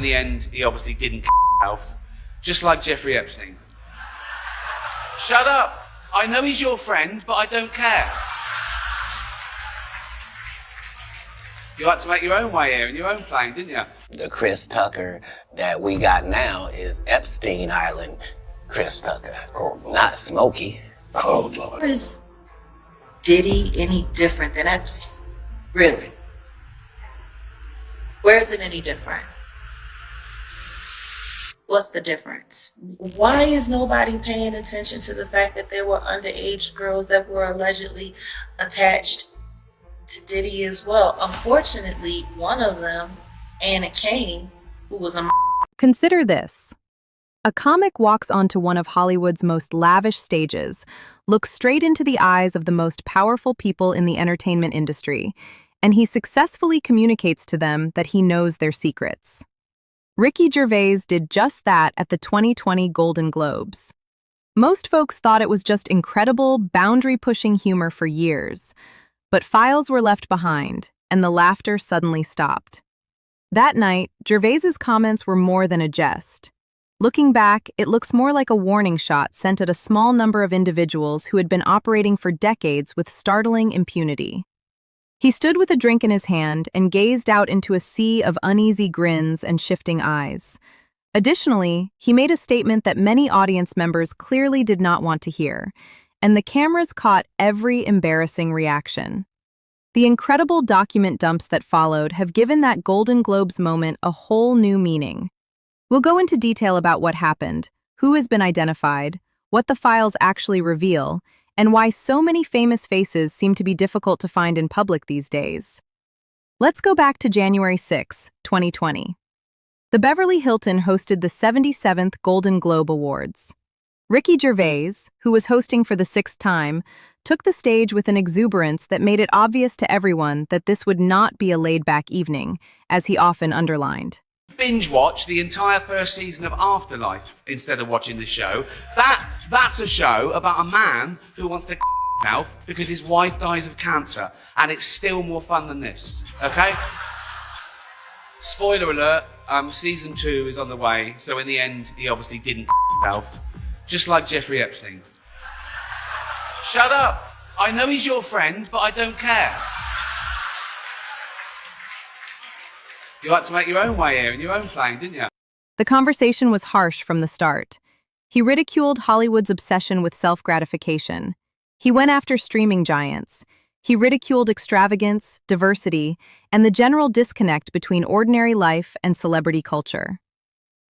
in the end, he obviously didn't himself, just like Jeffrey Epstein. Shut up. I know he's your friend, but I don't care. You like to make your own way here in your own plane, didn't you? The Chris Tucker that we got now is Epstein Island Chris Tucker. Oh, not Smokey. Oh, Lord. Is Diddy any different than Epstein? Really? Where is it any different? What's the difference? Why is nobody paying attention to the fact that there were underage girls that were allegedly attached to Diddy as well? Unfortunately, one of them, Anna Kane, who was a... Consider this. A comic walks onto one of Hollywood's most lavish stages, looks straight into the eyes of the most powerful people in the entertainment industry, and he successfully communicates to them that he knows their secrets. Ricky Gervais did just that at the 2020 Golden Globes. Most folks thought it was just incredible, boundary-pushing humor for years, but files were left behind, and the laughter suddenly stopped. That night, Gervais's comments were more than a jest. Looking back, it looks more like a warning shot sent at a small number of individuals who had been operating for decades with startling impunity. He stood with a drink in his hand and gazed out into a sea of uneasy grins and shifting eyes. Additionally, he made a statement that many audience members clearly did not want to hear, and the cameras caught every embarrassing reaction. The incredible document dumps that followed have given that Golden Globes moment a whole new meaning. We'll go into detail about what happened, who has been identified, what the files actually reveal, and why so many famous faces seem to be difficult to find in public these days. Let's go back to January 6, 2020. The Beverly Hilton hosted the 77th Golden Globe Awards. Ricky Gervais, who was hosting for the 6th time, took the stage with an exuberance that made it obvious to everyone that this would not be a laid-back evening, as he often underlined. Binge watch the entire first season of Afterlife instead of watching the show. That's a show about a man who wants to himself because his wife dies of cancer, and it's still more fun than this, okay? Spoiler alert, season 2 is on the way, so in the end, he obviously didn't himself, just like Jeffrey Epstein. Shut up! I know he's your friend, but I don't care. You like to make your own way here in your own plane, didn't you? The conversation was harsh from the start. He ridiculed Hollywood's obsession with self-gratification. He went after streaming giants. He ridiculed extravagance, diversity, and the general disconnect between ordinary life and celebrity culture.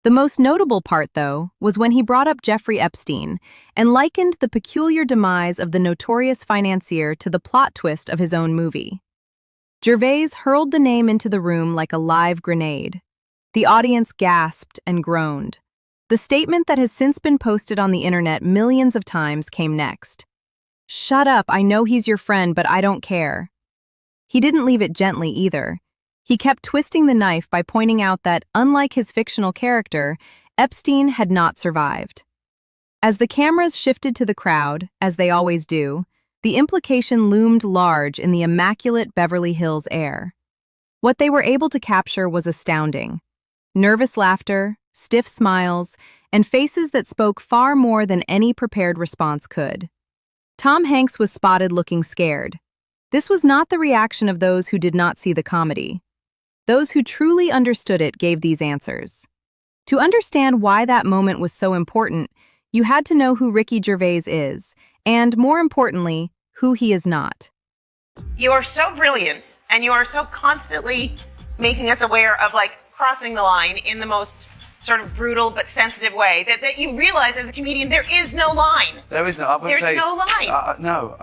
The most notable part, though, was when he brought up Jeffrey Epstein and likened the peculiar demise of the notorious financier to the plot twist of his own movie. Gervais hurled the name into the room like a live grenade. The audience gasped and groaned. The statement that has since been posted on the internet millions of times came next. "Shut up, I know he's your friend, but I don't care." He didn't leave it gently either. He kept twisting the knife by pointing out that, unlike his fictional character, Epstein had not survived. As the cameras shifted to the crowd, as they always do, the implication loomed large in the immaculate Beverly Hills air. What they were able to capture was astounding. Nervous laughter, stiff smiles, and faces that spoke far more than any prepared response could. Tom Hanks was spotted looking scared. This was not the reaction of those who did not see the comedy. Those who truly understood it gave these answers. To understand why that moment was so important, you had to know who Ricky Gervais is, and more importantly, who he is not. You are so brilliant, and you are so constantly making us aware of, like, crossing the line in the most sort of brutal but sensitive way that you realize as a comedian there is no line. There is no. I would There's say no line. No,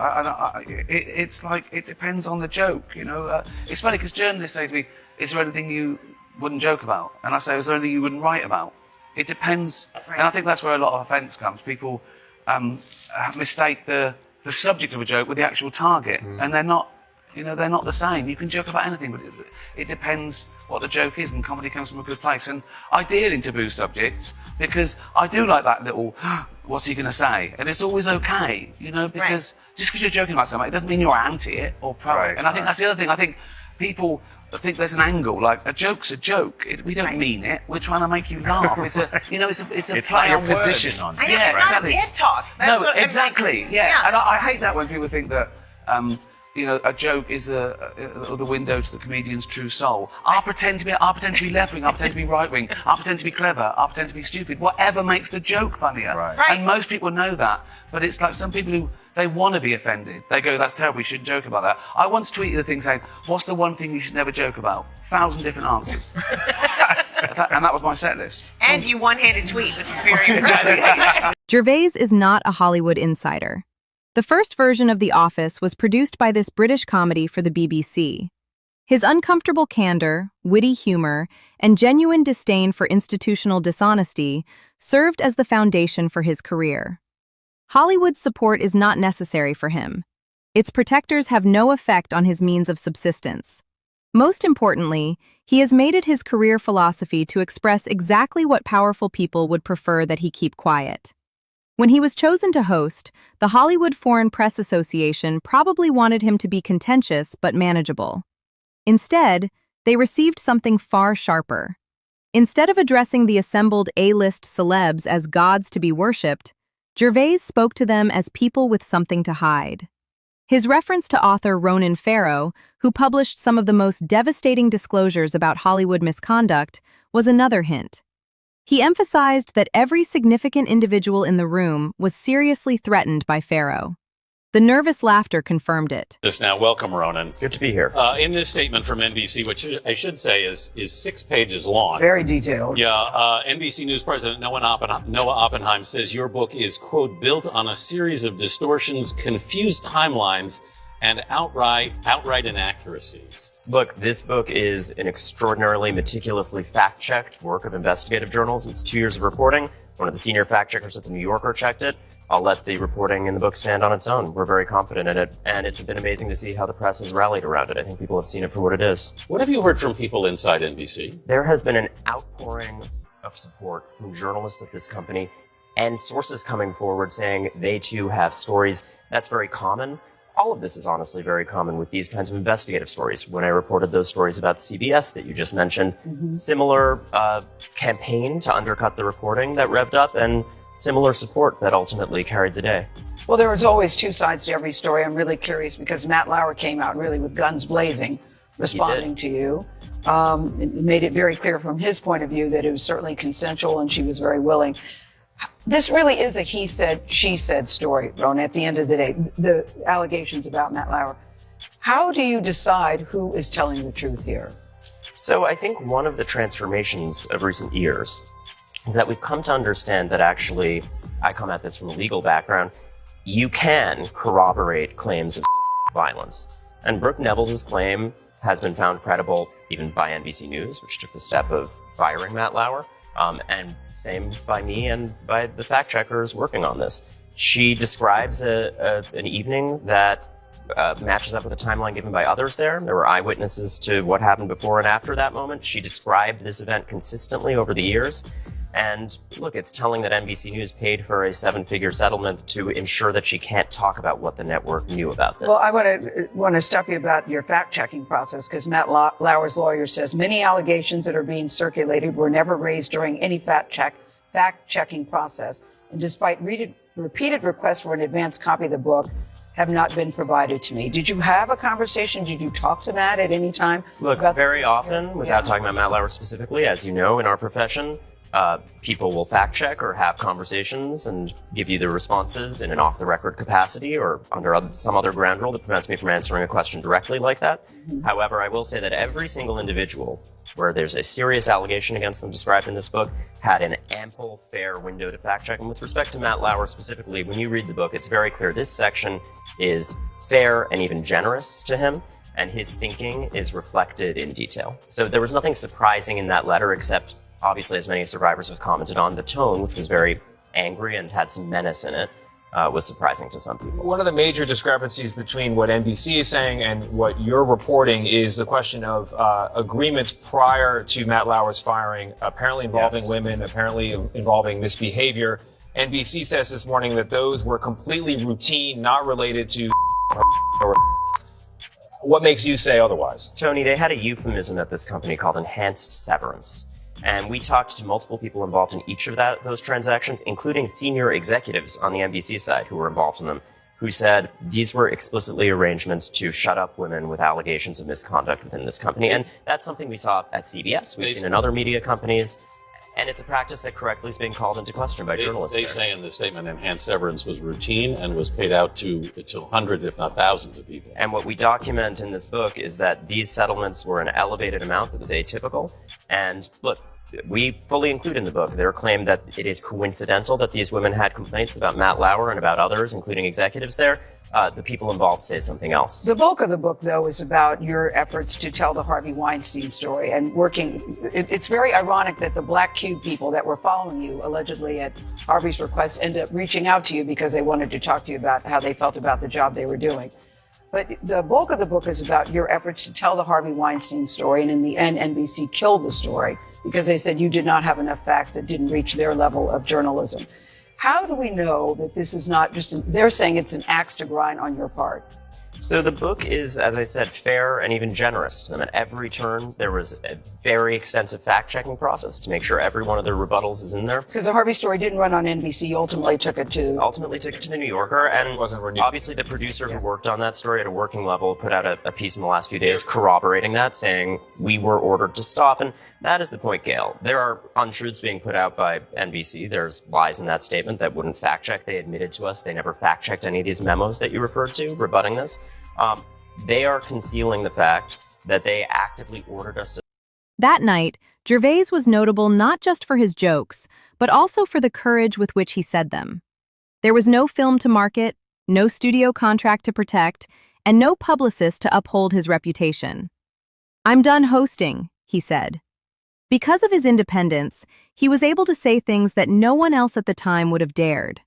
it's like it depends on the joke. You know, it's funny because journalists say to me, "Is there anything you wouldn't joke about?" And I say, "Is there anything you wouldn't write about?" It depends, Right. And I think that's where a lot of offence comes. People mistake the subject of a joke with the actual target, and they're not. You know, they're not the same. You can joke about anything, but it depends what the joke is, and comedy comes from a good place. And I deal in taboo subjects because I do like that little, what's he going to say? And it's always okay, you know, because just because you're joking about something, it doesn't mean you're anti it or pro it. And I think that's the other thing. I think people think there's an angle, like a joke's a joke. We don't mean it. We're trying to make you laugh. It's a, you know, it's a play on words. Position on it. I know, it's not a TED talk. No, exactly. Yeah. And I hate that when people think that, you know, a joke is the window to the comedian's true soul. I'll pretend to be left wing. I'll pretend to be right wing. I'll pretend to be clever. I'll pretend to be stupid. Whatever makes the joke funnier. Right. And most people know that. But it's like some people who they want to be offended. They go, "That's terrible. We shouldn't joke about that." I once tweeted a thing saying, "What's the one thing you should never joke about?" 1,000 different answers. And that was my set list. And you one-handed tweet, which is very impressive. Gervais is not a Hollywood insider. The first version of The Office was produced by this British comedy for the BBC. His uncomfortable candor, witty humor, and genuine disdain for institutional dishonesty served as the foundation for his career. Hollywood's support is not necessary for him. Its protectors have no effect on his means of subsistence. Most importantly, he has made it his career philosophy to express exactly what powerful people would prefer that he keep quiet. When he was chosen to host, the Hollywood Foreign Press Association probably wanted him to be contentious but manageable. Instead, they received something far sharper. Instead of addressing the assembled A-list celebs as gods to be worshipped, Gervais spoke to them as people with something to hide. His reference to author Ronan Farrow, who published some of the most devastating disclosures about Hollywood misconduct, was another hint. He emphasized that every significant individual in the room was seriously threatened by Farrow. The nervous laughter confirmed it. Now, welcome, Ronan. Good to be here. In this statement from NBC, which I should say is 6 pages long. Very detailed. Yeah, NBC News President Noah Oppenheim says your book is, quote, built on a series of distortions, confused timelines, and outright inaccuracies. Look, this book is an extraordinarily meticulously fact-checked work of investigative journalism. It's 2 years of reporting. One of the senior fact-checkers at The New Yorker checked it. I'll let the reporting in the book stand on its own. We're very confident in it, and it's been amazing to see how the press has rallied around it. I think people have seen it for what it is. What have you heard from people inside NBC? There has been an outpouring of support from journalists at this company and sources coming forward saying they too have stories. That's very common. All of this is honestly very common with these kinds of investigative stories. When I reported those stories about CBS that you just mentioned, similar campaign to undercut the reporting that revved up and similar support that ultimately carried the day. Well, there was always two sides to every story. I'm really curious because Matt Lauer came out really with guns blazing, responding to you. It made it very clear from his point of view that it was certainly consensual and she was very willing. This really is a he said, she said story, Rona, at the end of the day, the allegations about Matt Lauer. How do you decide who is telling the truth here? So I think one of the transformations of recent years is that we've come to understand that actually, I come at this from a legal background, you can corroborate claims of violence. And Brooke Neville's claim has been found credible even by NBC News, which took the step of firing Matt Lauer. And same by me and by the fact checkers working on this. She describes an evening that matches up with a timeline given by others there. There were eyewitnesses to what happened before and after that moment. She described this event consistently over the years. And look, it's telling that NBC News paid her a 7-figure settlement to ensure that she can't talk about what the network knew about this. Well, I want to stop you about your fact-checking process because Matt Lauer's lawyer says many allegations that are being circulated were never raised during any fact-checking process. And despite repeated requests for an advance copy of the book, have not been provided to me. Did you have a conversation? Did you talk to Matt at any time? Look, very often, without talking about Matt Lauer specifically, as you know, in our profession, people will fact check or have conversations and give you the responses in an off-the-record capacity or under some other ground rule that prevents me from answering a question directly like that. Mm-hmm. However, I will say that every single individual where there's a serious allegation against them described in this book had an ample, fair window to fact check. And with respect to Matt Lauer specifically, when you read the book, it's very clear this section is fair and even generous to him, and his thinking is reflected in detail. So there was nothing surprising in that letter except obviously, as many survivors have commented on, the tone, which was very angry and had some menace in it. was surprising to some people. One of the major discrepancies between what NBC is saying and what you're reporting is the question of agreements prior to Matt Lauer's firing, apparently involving women, apparently involving misbehavior. NBC says this morning that those were completely routine, not related to What makes you say otherwise? Tony, they had a euphemism at this company called enhanced severance. And we talked to multiple people involved in each of those transactions, including senior executives on the NBC side who were involved in them, who said these were explicitly arrangements to shut up women with allegations of misconduct within this company. And that's something we saw at CBS. We've seen in other media companies. And it's a practice that correctly is being called into question by journalists. They say in the statement enhanced severance was routine and was paid out to hundreds, if not thousands of people. And what we document in this book is that these settlements were an elevated amount that was atypical. And look, we fully include in the book their claim that it is coincidental that these women had complaints about Matt Lauer and about others, including executives there. The people involved say something else. The bulk of the book, though, is about your efforts to tell the Harvey Weinstein story and working. It's very ironic that the Black Cube people that were following you, allegedly at Harvey's request, end up reaching out to you because they wanted to talk to you about how they felt about the job they were doing. But the bulk of the book is about your efforts to tell the Harvey Weinstein story, and in the end, NBC killed the story because they said you did not have enough facts that didn't reach their level of journalism. How do we know that this is not just, they're saying it's an axe to grind on your part? So the book is, as I said, fair and even generous to them. At every turn, there was a very extensive fact-checking process to make sure every one of their rebuttals is in there. Because the Harvey story didn't run on NBC, you ultimately took it to the New Yorker, and obviously the producer who worked on that story at a working level put out a piece in the last few days corroborating that, saying we were ordered to stop. And that is the point, Gail. There are untruths being put out by NBC. There's lies in that statement that wouldn't fact-check. They admitted to us they never fact-checked any of these memos that you referred to, rebutting this. They are concealing the fact that they actively ordered us to. That night, Gervais was notable not just for his jokes, but also for the courage with which he said them. There was no film to market, no studio contract to protect, and no publicist to uphold his reputation. "I'm done hosting," he said. Because of his independence, he was able to say things that no one else at the time would have dared.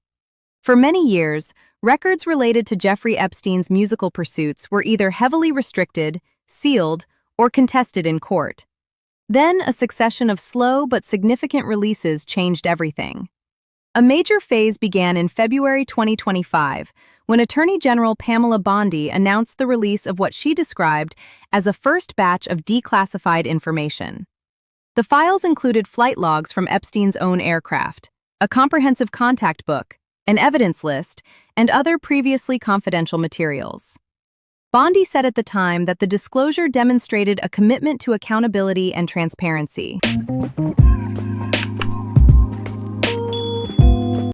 For many years, records related to Jeffrey Epstein's musical pursuits were either heavily restricted, sealed, or contested in court. Then a succession of slow but significant releases changed everything. A major phase began in February 2025, when Attorney General Pamela Bondi announced the release of what she described as a first batch of declassified information. The files included flight logs from Epstein's own aircraft, a comprehensive contact book, an evidence list, and other previously confidential materials. Bondi said at the time that the disclosure demonstrated a commitment to accountability and transparency.